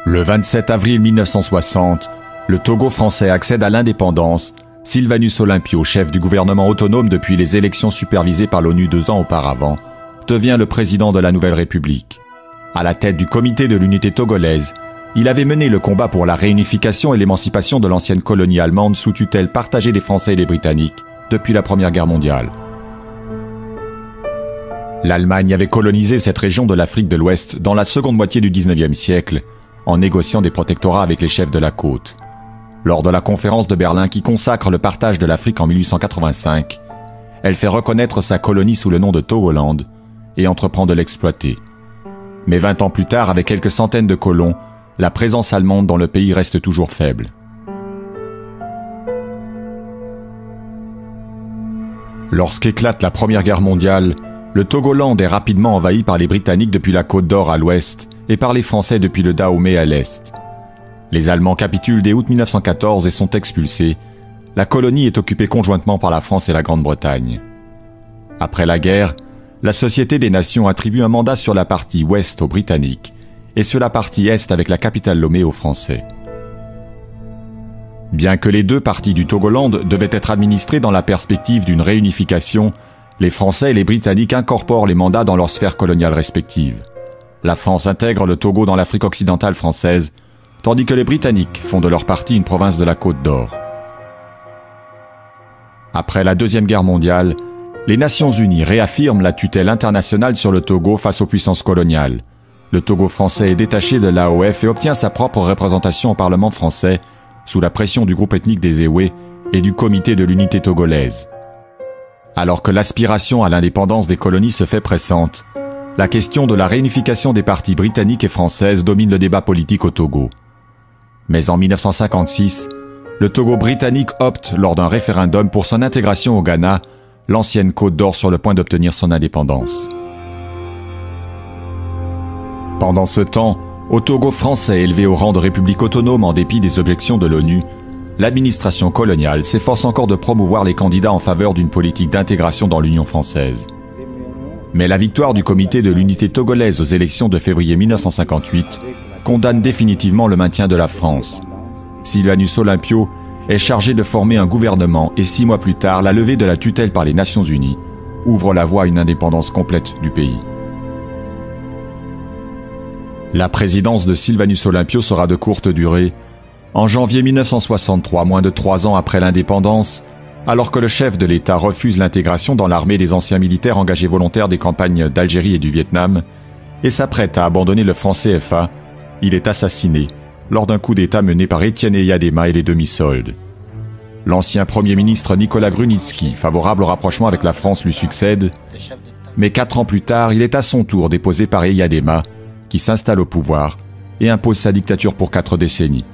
Le 27 avril 1960, le Togo français accède à l'indépendance. Sylvanus Olympio, chef du gouvernement autonome depuis les élections supervisées par l'ONU 2 ans auparavant, devient le président de la nouvelle République. À la tête du comité de l'unité togolaise, il avait mené le combat pour la réunification et l'émancipation de l'ancienne colonie allemande sous tutelle partagée des Français et des Britanniques depuis la Première Guerre mondiale. L'Allemagne avait colonisé cette région de l'Afrique de l'Ouest dans la seconde moitié du XIXe siècle, en négociant des protectorats avec les chefs de la côte. Lors de la conférence de Berlin qui consacre le partage de l'Afrique en 1885, elle fait reconnaître sa colonie sous le nom de Togoland et entreprend de l'exploiter. Mais 20 ans plus tard, avec quelques centaines de colons, la présence allemande dans le pays reste toujours faible. Lorsqu'éclate la Première Guerre mondiale, le Togoland est rapidement envahi par les Britanniques depuis la Côte d'Or à l'ouest et par les Français depuis le Dahomey à l'est. Les Allemands capitulent dès août 1914 et sont expulsés. La colonie est occupée conjointement par la France et la Grande-Bretagne. Après la guerre, la Société des Nations attribue un mandat sur la partie ouest aux Britanniques et sur la partie est avec la capitale Lomé aux Français. Bien que les deux parties du Togoland devaient être administrées dans la perspective d'une réunification, les Français et les Britanniques incorporent les mandats dans leurs sphères coloniales respectives. La France intègre le Togo dans l'Afrique occidentale française, tandis que les Britanniques font de leur partie une province de la Côte d'Or. Après la Deuxième Guerre mondiale, les Nations Unies réaffirment la tutelle internationale sur le Togo face aux puissances coloniales. Le Togo français est détaché de l'AOF et obtient sa propre représentation au Parlement français, sous la pression du groupe ethnique des Ewe et du comité de l'unité togolaise. Alors que l'aspiration à l'indépendance des colonies se fait pressante, la question de la réunification des parties britanniques et françaises domine le débat politique au Togo. Mais en 1956, le Togo britannique opte lors d'un référendum pour son intégration au Ghana, l'ancienne Côte d'Or sur le point d'obtenir son indépendance. Pendant ce temps, au Togo français élevé au rang de république autonome en dépit des objections de l'ONU, l'administration coloniale s'efforce encore de promouvoir les candidats en faveur d'une politique d'intégration dans l'Union française. Mais la victoire du comité de l'unité togolaise aux élections de février 1958 condamne définitivement le maintien de la France. Sylvanus Olympio est chargé de former un gouvernement et 6 mois plus tard, la levée de la tutelle par les Nations Unies ouvre la voie à une indépendance complète du pays. La présidence de Sylvanus Olympio sera de courte durée. En janvier 1963, moins de 3 ans après l'indépendance, alors que le chef de l'État refuse l'intégration dans l'armée des anciens militaires engagés volontaires des campagnes d'Algérie et du Vietnam, et s'apprête à abandonner le franc CFA, il est assassiné lors d'un coup d'État mené par Étienne Eyadema et les demi-soldes. L'ancien Premier ministre Nicolas Grunitzky, favorable au rapprochement avec la France, lui succède, mais 4 ans plus tard, il est à son tour déposé par Eyadema, qui s'installe au pouvoir et impose sa dictature pour 4 décennies.